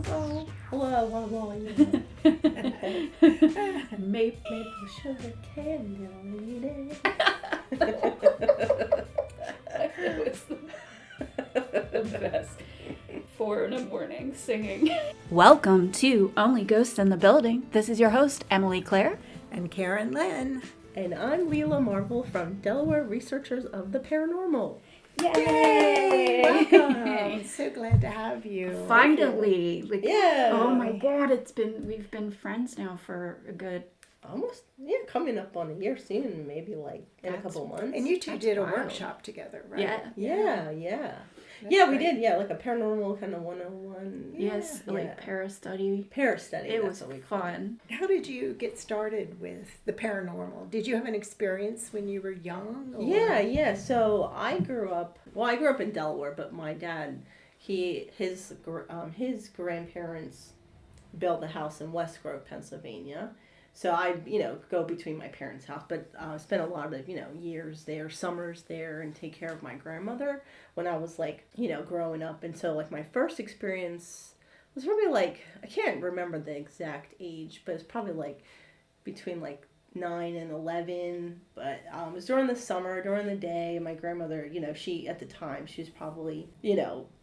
Hello. Maple sugar candy lady. It was the best. 4 a.m. singing. Welcome to Only Ghosts in the Building. This is your host, Emily Claire. And Karen Lynn. And I'm Leila Marvel from Delaware Researchers of the Paranormal. Yay! Welcome. So glad to have you. Finally. Yeah. Oh my God, we've been friends now for a good... Almost, coming up on a year soon, maybe like in a couple months. And you two did a wild. workshop together, right? Yeah. Yeah. That's Yeah, we great. did, like a paranormal kind of 101. Yes, Yeah. like para-study. Para-study. It that's was what we call it. fun. How did you get started with the paranormal? Did you have an experience when you were young? Or? Yeah. So I grew up in Delaware, but my dad, his grandparents built a house in West Grove, Pennsylvania. So I, go between my parents' house, but spent a lot of, years there, summers there, and take care of my grandmother when I was growing up. And so my first experience was probably I can't remember the exact age, but it's probably between 9 and 11. But it was during the summer, during the day. My grandmother, she at the time, she was probably,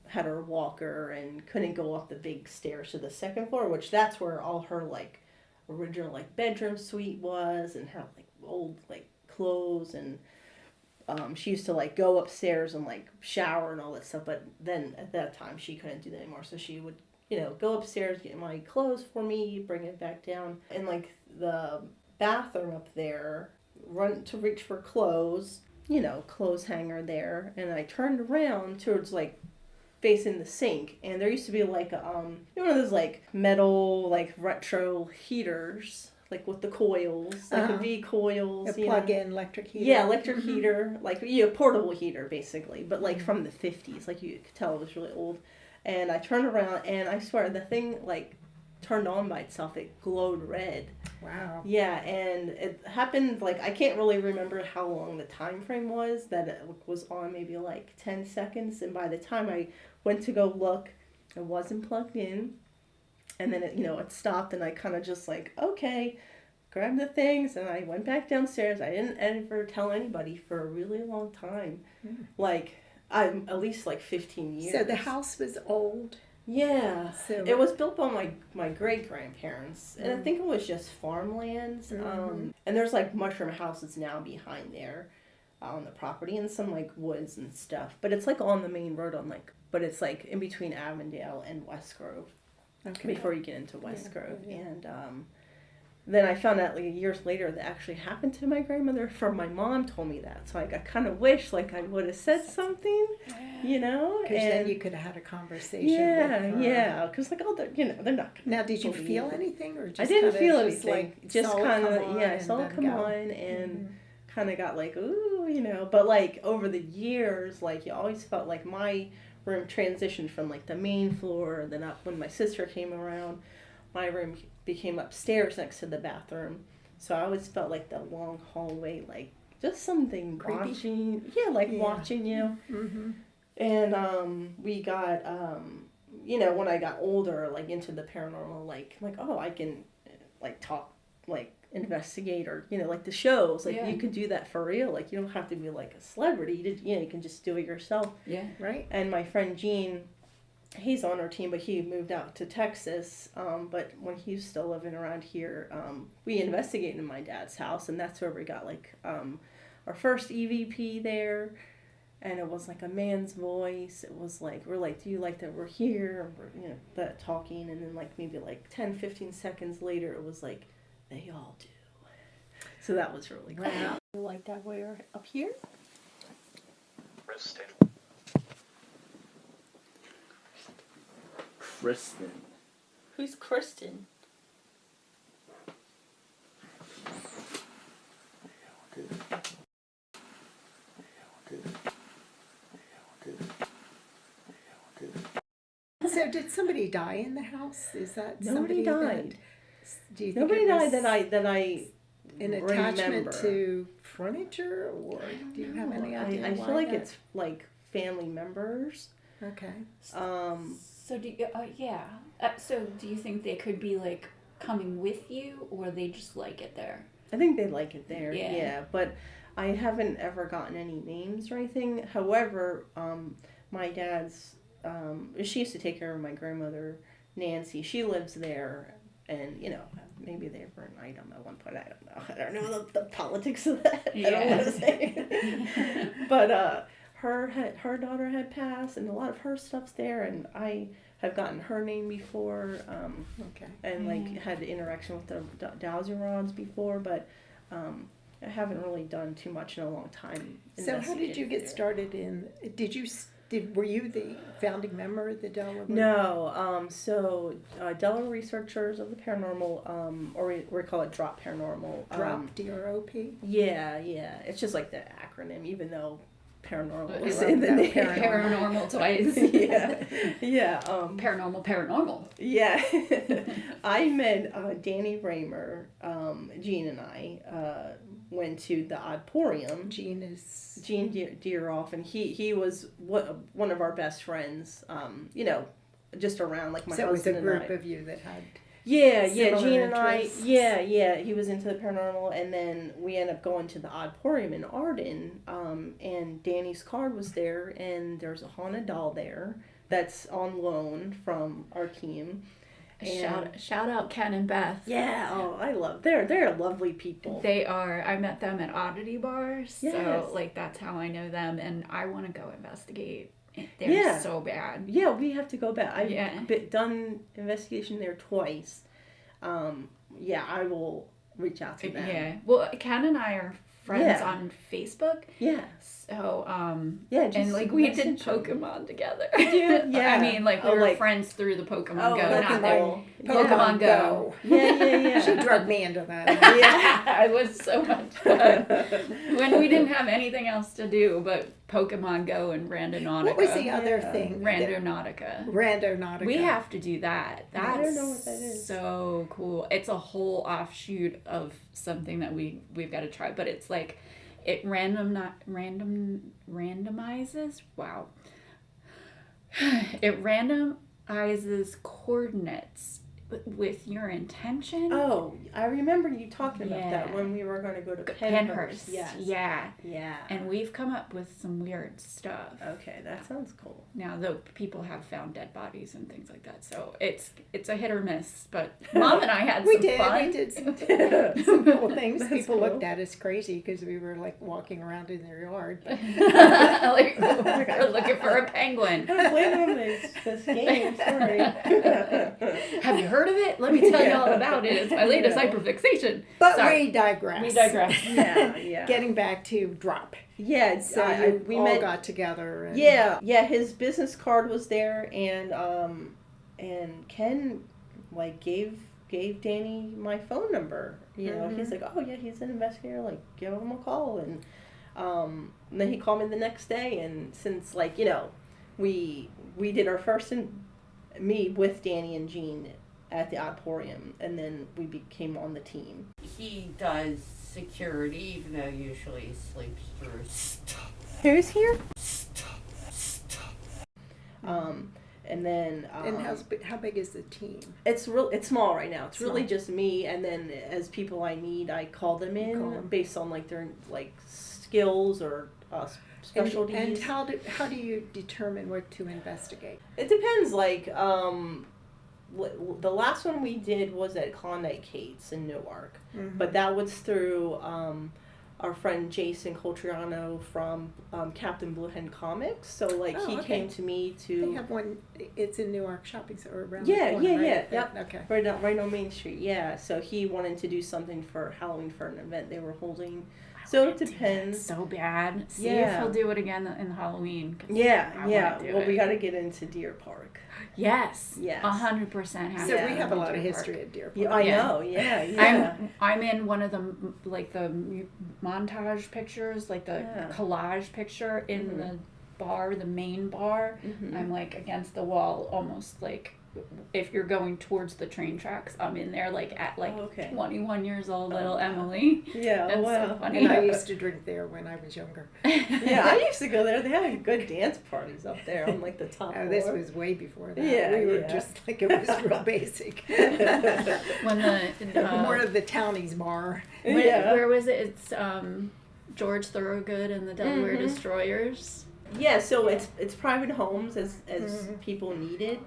had her walker and couldn't go up the big stairs to the second floor, which that's where all her original bedroom suite was, and her old clothes, and she used to go upstairs and shower and all that stuff, but then at that time she couldn't do that anymore, so she would go upstairs, get my clothes for me, bring it back down, and the bathroom up there, run to reach for clothes, clothes hanger there, and I turned around towards facing the sink, and there used to be one of those metal retro heaters with the coils, the V coils, A plug-in electric heater. Yeah, electric heater, portable heater basically, but from the 50s, you could tell it was really old. And I turned around, and I swear the thing turned on by itself. It glowed red. Wow. Yeah, and it happened I can't really remember how long the time frame was that it was on, maybe 10 seconds, and by the time I went to go look, it wasn't plugged in, and then it stopped, and I kind of just okay, grabbed the things, and I went back downstairs. I didn't ever tell anybody for a really long time. I'm at least 15 years. So the house was old. Yeah, So it was built by my great-grandparents, and I think it was just farmlands, and there's mushroom houses now behind there on the property, and some woods and stuff, but it's on the main road but it's in between Avondale and West Grove, before you get into West Grove, and then I found out years later that actually happened to my grandmother. From my mom told me that, so I kind of wish I would have said something, Because then you could have had a conversation yeah, with her. Yeah, because they're not gonna. Now, did you believe feel it. anything, or just I didn't kinda feel just, anything. Just saw it kind come of, on I and saw it then come go? on, and kind of got ooh, but over the years, you always felt my room transitioned from the main floor, then up when my sister came around, my room became upstairs next to the bathroom, so I always felt the long hallway, just something Creepy. watching, watching you. Mm-hmm. And we got when I got older, into the paranormal, I can talk, investigate, or the shows, you can do that for real, you don't have to be a celebrity, you can just do it yourself. Yeah. Right. And my friend Gene, he's on our team, but he moved out to Texas, but when he was still living around here, we investigated in my dad's house, and that's where we got our first EVP there. And it was a man's voice. It was we're do you like that we're here? And we're, that talking. And then maybe 10, 15 seconds later, it was they all do. So that was really cool. Wow. You like that we're up here? Kristen. Who's Kristen? So did somebody die in the house? Is that Nobody somebody died. Do you think Nobody it died was that I an attachment remember. to furniture, or do you have any idea? I why feel like that? it's family members. Okay. So so do you think they could be like coming with you, or they just like it there? I think they like it there. Yeah. Yeah, but I haven't ever gotten any names or anything. However, my dad's she used to take care of my grandmother Nancy. She lives there, and maybe they were an item at one point. I don't know. I don't know the politics of that. I don't want to say. But her daughter had passed, and a lot of her stuff's there, and I have gotten her name before, and like had interaction with the dowsing rods before, but I haven't really done too much in a long time. So how did you get started in? Were you the founding member of the Delaware? No, so Delaware Researchers of the Paranormal, or we call it DROP Paranormal. DROP, D-R-O-P? Yeah, it's just like the acronym, even though paranormal is in the name. Paranormal twice. yeah. Paranormal. Yeah. I met Danny Raymer, Gene and I went to the Oddporium. Gene Deeroff, and he was one of our best friends, just around like my husband and I. So it was a group of you that had... Yeah, Gene and I, he was into the paranormal, and then we ended up going to the Oddporium in Arden, and Danny's card was there, and there's a haunted doll there that's on loan from our team. Shout out Ken and Beth. Yeah, I love, they're lovely people. They are. I met them at Oddity Bars, yes. So like that's how I know them, and I want to go investigate. They're so bad. Yeah, we have to go back. I've done investigation there twice. I will reach out to them. Yeah. Well, Ken and I are friends on Facebook. Yeah. So, and like we did Pokemon together. Yeah. I mean, like we were friends through the Pokemon Go, not cool. Pokemon Go. Yeah. She drugged me into that. Yeah, it was so much fun. When we didn't have anything else to do but Pokemon Go and Randonautica. What was the other thing? Randonautica. We have to do that. That's I don't know what that is. So cool. It's a whole offshoot of something that we've got to try, but it's like it randomizes. Wow. It randomizes coordinates with your intention. Oh, I remember you talking about that when we were going to go to Penhurst. Yes. Yeah. And we've come up with some weird stuff. Okay, that sounds cool. Now, though, people have found dead bodies and things like that, so it's a hit or miss. But Mom and I had some fun. We did some cool things. People looked at us crazy because we were like walking around in their yard. Like, we're looking for a penguin. I don't blame them. It's this game. Sorry. Have you heard of it? Let me tell you all about it. It's my latest hyperfixation. But we digress. Yeah. Getting back to DROP. Yeah, so we all got together. And... Yeah. His business card was there, and Ken like gave Danny my phone number. You know, he's like, oh yeah, he's an investigator. Like, give him a call, and then he called me the next day, and since we did our first me with Danny and Gene at the Oddporium, and then we became on the team. He does security, even though usually he sleeps through stuff. Who's here? Stuff. And then and how big is the team? It's small right now. It's really just me, and then as people I need, I call them in based on like their like skills or specialties. And how do you determine what to investigate? It depends. Like the last one we did was at Klondike Kate's in Newark, but that was through our friend Jason Coltriano from Captain Blue Hen Comics. So he came to me to. They have one. It's in Newark Shopping Center around. Yeah, the corner, right? Yep. Okay. Right on Main Street. Yeah. So he wanted to do something for Halloween for an event they were holding. So it depends. So bad. See if he'll do it again in Halloween. Yeah. Well, we got to get into Deer Park. Yes. 100% have. So we have a lot of history at Deer Park. Yeah, I know. Yeah. I'm in one of the the montage pictures, like the collage picture in the bar, the main bar. I'm like against the wall, almost like if you're going towards the train tracks, I'm in there like at like Oh, okay. 21 years old, little wow. Emily. Yeah, That's wow. so funny. And I used to drink there when I was younger. Yeah, I used to go there. They had good dance parties up there on like the top floor. This was way before that. Yeah, we were yeah. just like, it was real basic. When More of the townies bar. Yeah. where was it? It's George Thorogood and the Delaware Mhm. Destroyers. Yeah, so it's private homes as people need it.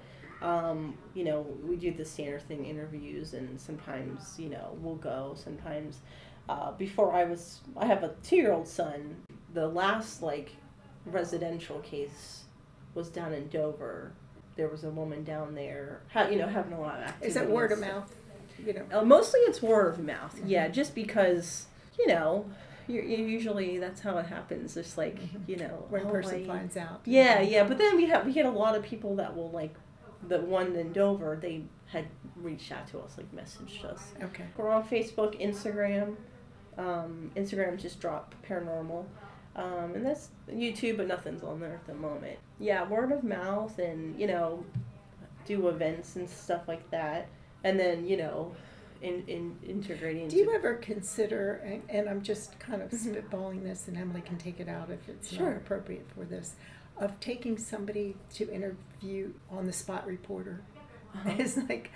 You know, we do the standard thing, interviews, and sometimes, you know, we'll go. Sometimes, before I have a 2-year-old son. The last like residential case was down in Dover. There was a woman down there, having a lot of activities. Is it word of mouth? You know. Mostly it's word of mouth. Yeah, just because, you know, you usually that's how it happens. Just like, you know, One person finds out. Yeah, but then we get a lot of people that will like, the one in Dover, they had reached out to us, like messaged us. Okay. We're on Facebook, Instagram. Instagram just DROP Paranormal. And that's YouTube, but nothing's on there at the moment. Yeah, word of mouth, and, you know, do events and stuff like that. And then, you know, integrating. Do you ever consider, and I'm just kind of spitballing this, and Emily can take it out if it's Sure. not appropriate for this, of taking somebody to interview on the spot reporter? It's like,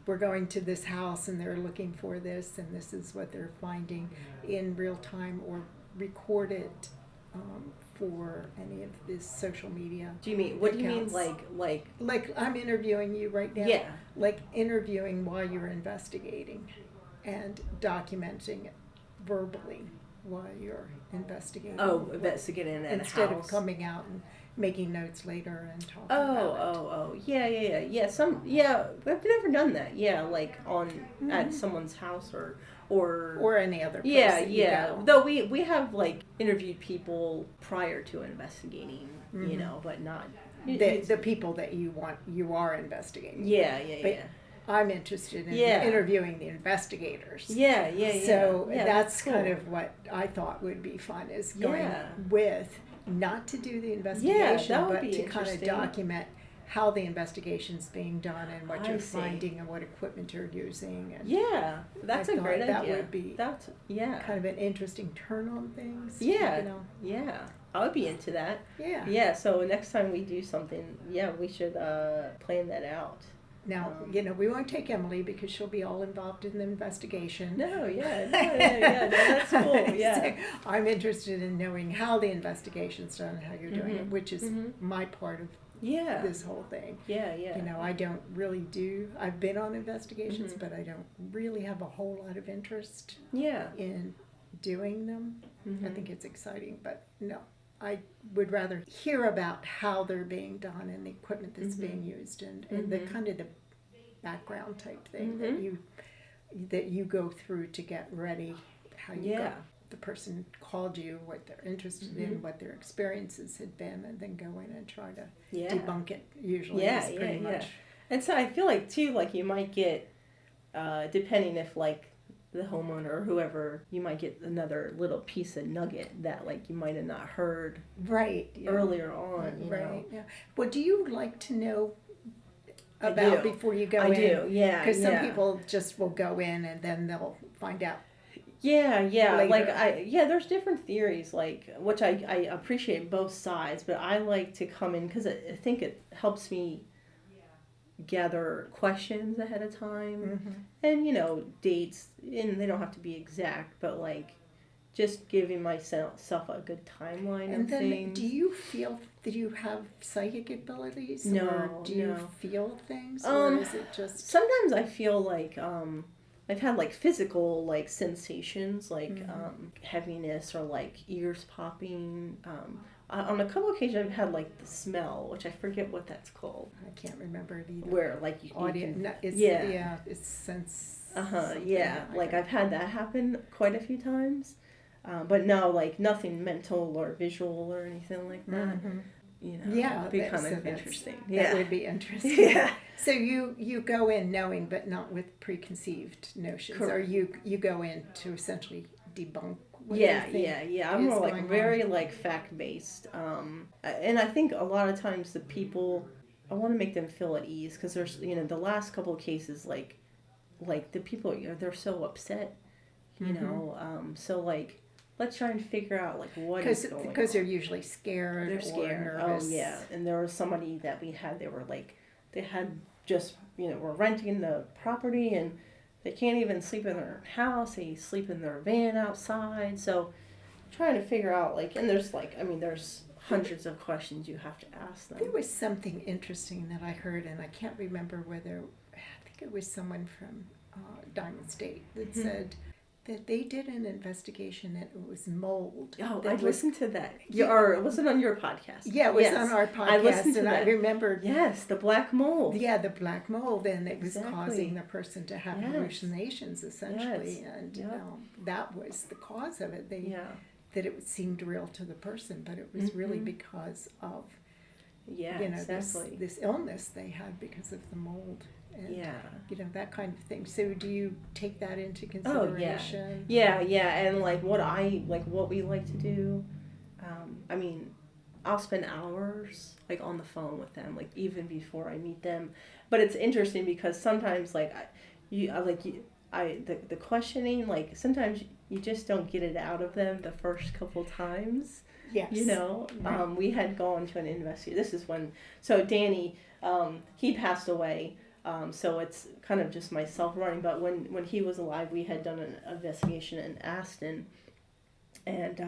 we're going to this house and they're looking for this, and this is what they're finding in real time, or record it for any of this social media. Do you mean, what do you mean, accounts. like? I'm interviewing you right now. Yeah. Like interviewing while you're investigating and documenting it verbally while you're investigating. Oh, investigating in a Instead house. of coming out and making notes later and talking Oh, about it. yeah. Yeah, I've never done that. Yeah, like at someone's house or any other place yeah, that you yeah. go. Though we have like interviewed people prior to investigating, you know, but not The people that you are investigating. Yeah, But yeah. I'm interested in Yeah. interviewing the investigators. Yeah. So Yeah, that's cool. kind of what I thought would be fun, is going Yeah. with, not to do the investigation, that would but be to kind of interesting. document how the investigation's being done and what I you're see. finding and what equipment you're using. And Yeah, that's I a great thought that idea. would be That's kind of an interesting turn on things. Yeah. You know? Yeah, I would be into that. Yeah. Yeah, so next time we do something, yeah, we should plan that out. Now, we won't take Emily because she'll be all involved in the investigation. No, no, that's cool. Yeah. So I'm interested in knowing how the investigation's done and how you're doing it, which is my part of Yeah. this whole thing. Yeah. You know, I don't really I've been on investigations, but I don't really have a whole lot of interest Yeah. in doing them. I think it's exciting, but no. I would rather hear about how they're being done and the equipment that's being used, and the kind of the background type thing that you go through to get ready, how you got the person called you, what they're interested in, what their experiences had been, and then go in and try to debunk it. Usually, is pretty much. And so I feel like too, like you might get, depending if like the homeowner or whoever, you might get another little piece of nugget that like you might have not heard earlier on. You know? Yeah. Well, do you like to know I about do. before you go I in? do, yeah. Because some people just will go in and then they'll find out. Yeah, later. like there's different theories, like, which I appreciate both sides, but I like to come in because I think it helps me gather questions ahead of time, and, you know, dates, and they don't have to be exact, but like just giving myself a good timeline And of then, things. do you feel that you have psychic abilities? No, or do you no. feel things? Or is it just... Sometimes I feel like I've had like physical like sensations, like heaviness or like ears popping. On a couple occasions I've had like the smell, which I forget what that's called. I can't remember it either. Where like you Audio, can, it's sense... like I've had that happen quite a few times. But no, like nothing mental or visual or anything like that. You know, it'd be kind of interesting. That would be interesting. Yeah. So you go in knowing, but not with preconceived notions, or you go in to essentially debunk. What you think I'm more like going very like fact based, and I think a lot of times the people want to make them feel at ease, because there's, the last couple of cases, like the people, they're so upset, so like, let's try and figure out like what is going on. Because they're usually scared. They're scared. Or nervous. Oh yeah, and there was somebody that we had. They were like, they had just were renting the property, and they can't even sleep in their house. They sleep in their van outside. So trying to figure out like, and there's like, there's hundreds of questions you have to ask them. There was something interesting that I heard, and I can't remember whether, I think it was someone from Diamond State that said that they did an investigation that it was mold. Oh, I listened to that. Or was it on your podcast? Yeah, it was on our podcast. I listened to that. I remember. Yes, the black mold. Yeah, the black mold, and it was Exactly. causing the person to have hallucinations, essentially, Yes. and that was the cause of it. That it seemed real to the person, but it was really because of exactly. this illness they had because of the mold. And, that kind of thing. So do you take that into consideration? Yeah, and like what we like to do, I'll spend hours like on the phone with them, like even before I meet them. But it's interesting because sometimes like the questioning, like sometimes you just don't get it out of them the first couple times. Yes. Right. We had gone to an investigator. This is so Danny, he passed away. So it's kind of just myself running. But when he was alive, we had done an investigation in Aston. And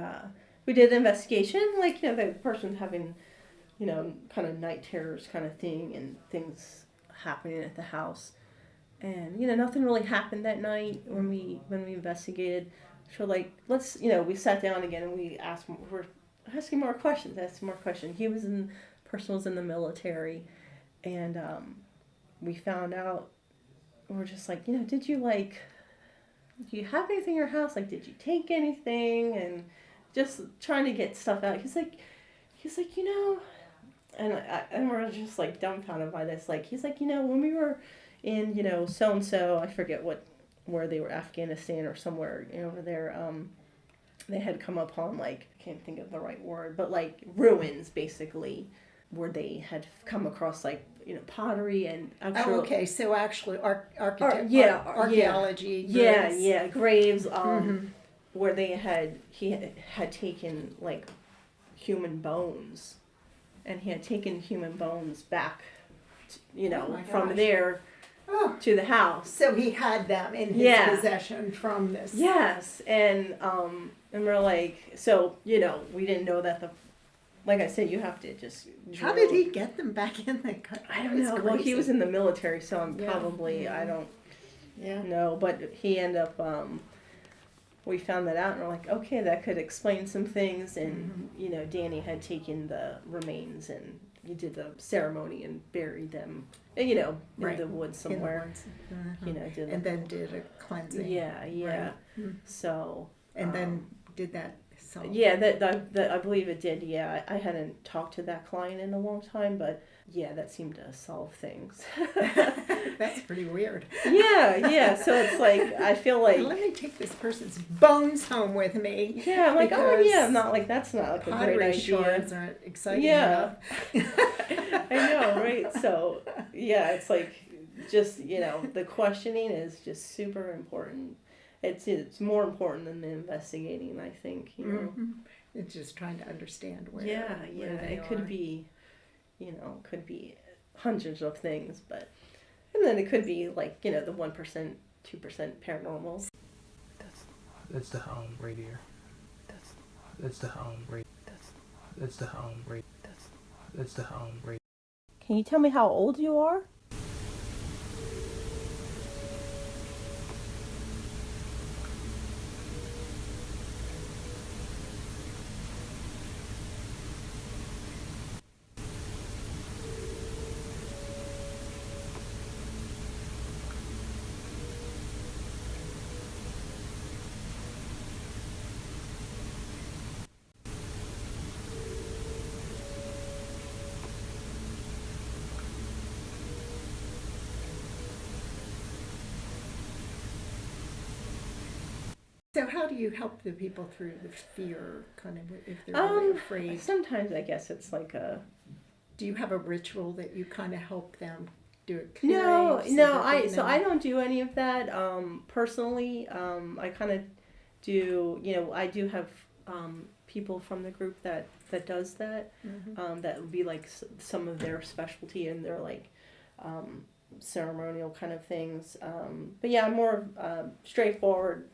we did the investigation, like, the person's having, kind of night terrors kind of thing and things happening at the house. And, nothing really happened that night when we investigated. So, like, let's, we sat down again and we're asking more questions. Person was in the military. And, we found out, we're just like, did you do you have anything in your house? Like, did you take anything? And just trying to get stuff out. He's like, and we're just like dumbfounded by this. Like, he's like, when we were in, so-and-so, I forget where they were, Afghanistan or somewhere over there, they had come upon, like, I can't think of the right word, but like ruins basically, where they had come across like, pottery and actual... Oh, okay, so actually archaeology. Graves, where he had taken like human bones, and he had taken human bones back, from there to the house. So he had them in his possession from this. Yes, and we're like, so, we didn't know that like I said, you have to just... How did he get them back in the country? I don't know. Well, he was in the military, so I don't know. But he ended up... we found that out, and we're like, okay, that could explain some things. And, Danny had taken the remains, and he did the ceremony and buried them, in the woods somewhere. And then did a cleansing. Yeah. Right. So... And then did that... Yeah, that I believe it did. Yeah, I hadn't talked to that client in a long time, but yeah, that seemed to solve things. That's pretty weird. Yeah. So it's like, I feel like, let me take this person's bones home with me. Yeah, I'm like, that's not like a great idea. Shards aren't exciting enough. I know, right? So yeah, it's like just the questioning is just super important. It's more important than the investigating, I think. It's just trying to understand where. Where they could be, could be hundreds of things, and then it could be like the 1%, 2% paranormal. That's the home radiator. That's the home radiator. That's the home radiator. That's the home radiator. Can you tell me how old you are? So how do you help the people through the fear, kind of, if they're really afraid? Sometimes I guess it's like Do you have a ritual that you kind of help them do it? No, clearly so no, that they know? I don't do any of that personally. I kind of do, I do have people from the group that does that. That would be like some of their specialty and their like ceremonial kind of things. But yeah, I'm more straightforward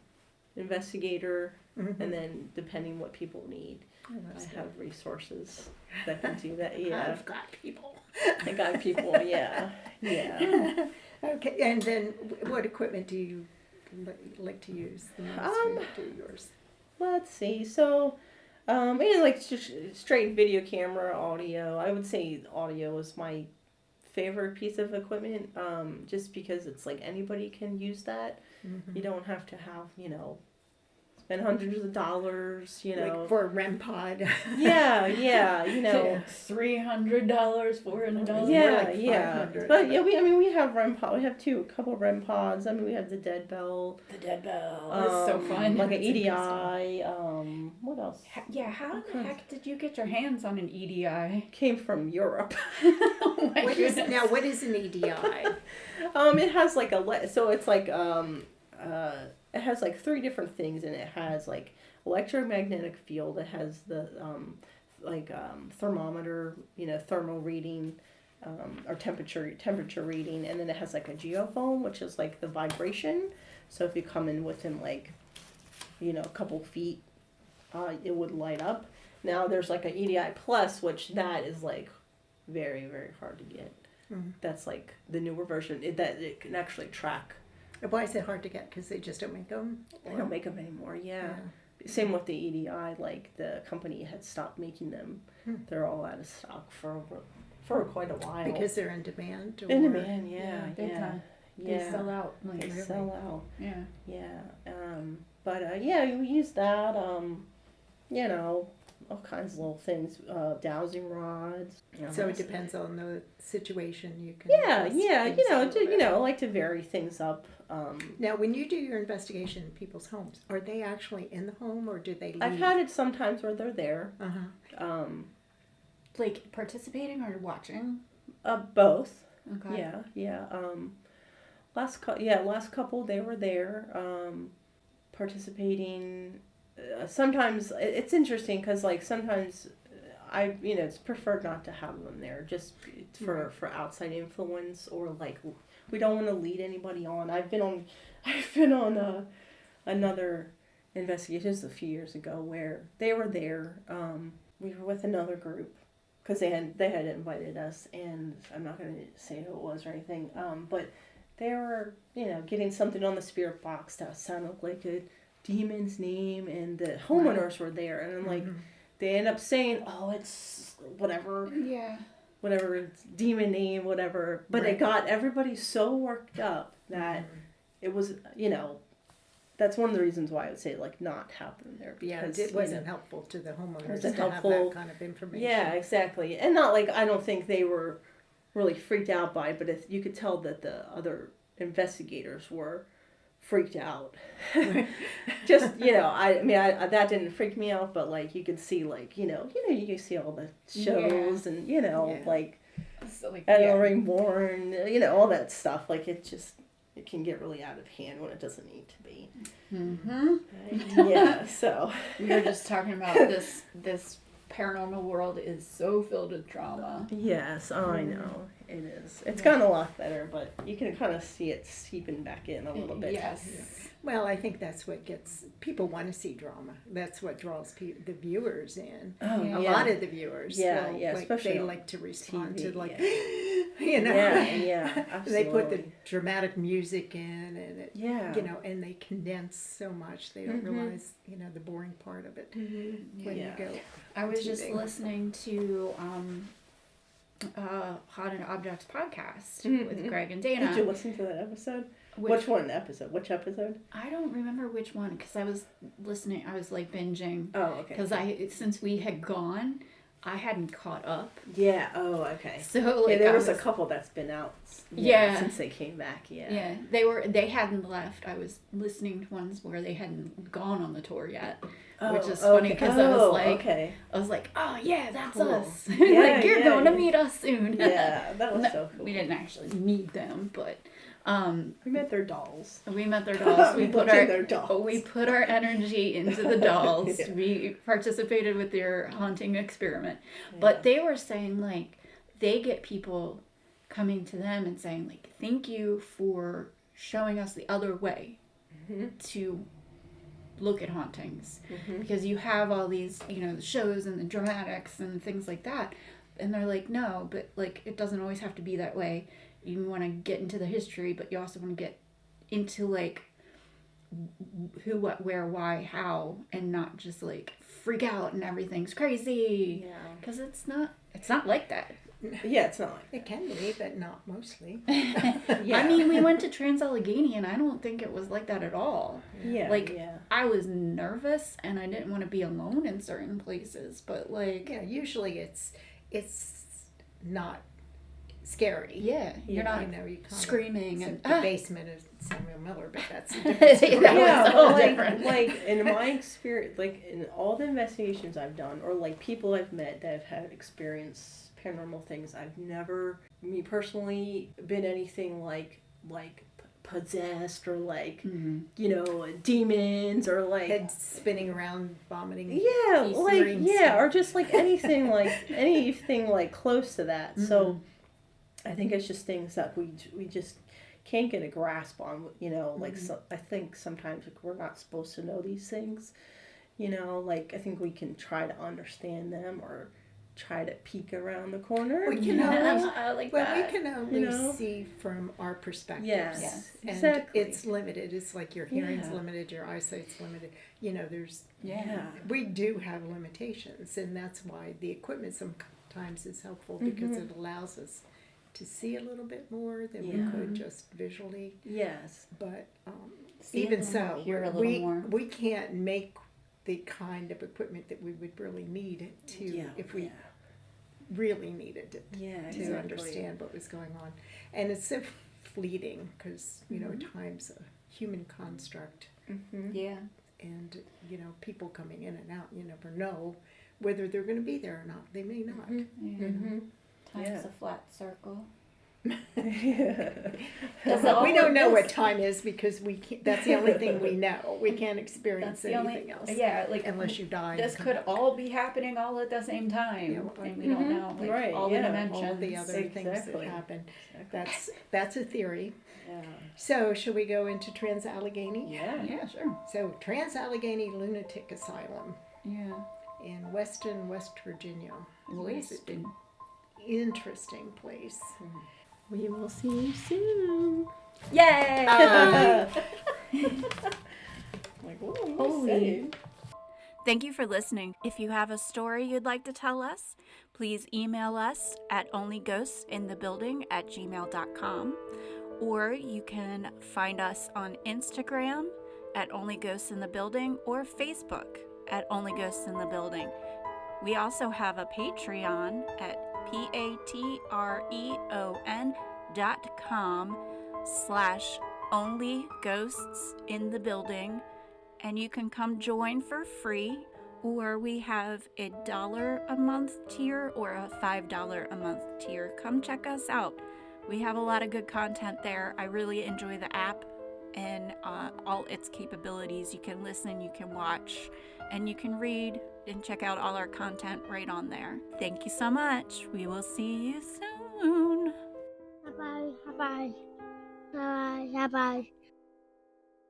investigator, and then depending what people need, I have resources that can do that. Yeah, I've got people. I got people. Yeah. Okay, and then what equipment do you like to use the most when you do yours? Let's see. So, like just straight video camera, audio. I would say audio is my favorite piece of equipment. Just because it's like anybody can use that. You don't have to have spend hundreds of dollars. Like for a REM pod. Yeah. $300 for an adult. Yeah, like yeah. 500. But yeah, we have REM pod. We have a couple of REM pods. I mean, we have the dead bell. The dead bell. It's so fun. Like an It's EDI. What else? How the heck did you get your hands on an EDI? Came from Europe. Oh my What is goodness. an EDI? It has like so it's like it has like 3 different things, and it has like electromagnetic field. It has the thermometer, thermal reading, or temperature reading, and then it has like a geophone, which is like the vibration. So if you come in within like, a couple feet, it would light up. Now there's like an EDI Plus, which that is like very, very hard to get. That's like the newer version that it can actually track. Why is it hard to get? Because they just don't make them? They don't make them anymore, yeah. Same with the EDI, like the company had stopped making them. They're all out of stock for quite a while. Because they're in demand? Or? In demand, yeah. Big time. Yeah. They sell out. Like, They really. sell out. Yeah. Yeah. But we use that, all kinds of little things, dowsing rods. So it depends on the situation. You can. Yeah, adjust yeah, things a little bit. I like to vary things up. Now, when you do your investigation in people's homes, are they actually in the home or do they leave? I've had it sometimes where they're there. Like participating or watching? Both. Okay. Yeah. Last couple they were there, participating. Sometimes it's interesting because like sometimes it's preferred not to have them there just for outside influence, or like we don't want to lead anybody on. I've been on another investigation just a few years ago where they were there. We were with another group because they had invited us, and I'm not going to say who it was or anything. But they were getting something on the spirit box that sounded like a demon's name, and the homeowners were there, and then like they end up saying, "Oh, it's whatever." Yeah. Whatever it's demon name, whatever. But it got everybody so worked up that it was, that's one of the reasons why I would say like not have them there. Because, it wasn't helpful to the homeowners wasn't to have helpful. that kind of information. Yeah, exactly. And not like, I don't think they were really freaked out by it, but you could tell that the other investigators were freaked out. Just, that didn't freak me out, but like you could see like, you can see all the shows and, like So, like, Ring Born, all that stuff. Like it can get really out of hand when it doesn't need to be. Yeah, so. We were just talking about this paranormal world is so filled with drama. Yes, I know. It is. It's gotten a lot better, but you can kind of see it seeping back in a little bit. Yes. Well, I think that's what gets people want to see drama. That's what draws the viewers in. Oh, A lot of the viewers. Yeah, will, yeah, like, especially they on like to respond TV, to like, Yeah, They put the absolutely. dramatic music in, and it, Yeah. and they condense so much they don't realize, the boring part of it when you go. I was just TV. listening to Haunted Objects podcast with Greg and Dana. Did you listen to that episode? Which Which episode? I don't remember which one because I was listening. I was like binging Oh, okay. because since we had gone, I hadn't caught up. Yeah. Oh, okay. So like, Yeah, there I was a couple that's been out. Yeah. Since they came back. Yeah. Yeah, they hadn't left. I was listening to ones where they hadn't gone on the tour yet, which is funny because I was like, oh yeah, that's Cool. us. Yeah, like you're yeah, going to yeah. meet us soon. Yeah, that was No, so cool. we didn't actually meet them, but We met their dolls. we met their dolls. We looked in their dolls. We put our energy into the dolls. Yeah. We participated with their haunting experiment. But they were saying like they get people coming to them and saying like, thank you for showing us the other way to look at hauntings, because you have all these, you know, the shows and the dramatics and things like that, and they're like, no, but like it doesn't always have to be that way. You want to get into the history, but you also want to get into like who, what, where, why, how, and not just like freak out and everything's crazy. Yeah. Because it's not like that. Yeah, it's not like It can be, but not mostly. Yeah. I mean, we went to Trans-Allegheny and I don't think it was like that at all. Yeah. Like, yeah. I was nervous and I didn't want to be alone in certain places, but like, Yeah, usually it's not scary. yeah, you're not You know, you kind screaming of, and the basement of Samuel Miller, but that's a different story. That Yeah, was all like, different. like in my experience, like in all the investigations I've done, or like people I've met that have had experienced paranormal things, I've never, me personally, been anything like possessed or like you know, demons or like Head spinning around, vomiting. yeah, like green yeah, stuff. or just like anything like close to that. So I think it's just things that we just can't get a grasp on, you know, like I think sometimes like, we're not supposed to know these things, you know, like I think we can try to understand them or try to peek around the corner. We can always, I like well, that. we can only you know? see from our perspective. Yes, And exactly. it's limited. It's like your hearing's Yeah. limited, your eyesight's limited. You know, there's Yeah. we do have limitations, and that's why the equipment sometimes is helpful because it allows us to see a little bit more than we could just visually. Yes. But See a even little so, more, hear a little more. we can't make the kind of equipment that we would really need to if we really needed it to understand what was going on. And it's so fleeting because, you know, time's a human construct. Yeah. And, you know, people coming in and out, you never know whether they're going to be there or not. They may not. Time's a flat circle. We don't know what time is because we can't, that's the only thing we know. We can't experience anything else. Yeah, like unless you die. this could all be happening all at the same time, and we don't know like, Right, all the yeah. dimensions. all the other things that Exactly. happen. That's a theory. Yeah. So, should we go into Trans-Allegheny? Yeah. Yeah, sure. So, Trans-Allegheny Lunatic Asylum Yeah. in Weston, West Virginia. Wasted. Interesting place. We will see you soon. Yay! Like, whoa, Holy. Thank you for listening. If you have a story you'd like to tell us, please email us at onlyghostsinthebuilding@gmail.com, or you can find us on Instagram at onlyghostsinthebuilding or Facebook at onlyghostsinthebuilding. We also have a Patreon at patreon.com/onlyghostsinthebuilding, and you can come join for free, or we have a $1 a month tier or a $5 a month tier. Come check us out. We have a lot of good content there. I really enjoy the app and all its capabilities. You can listen, you can watch, and you can read and check out all our content right on there. Thank you so much. We will see you soon. Bye bye. Bye bye. Bye bye.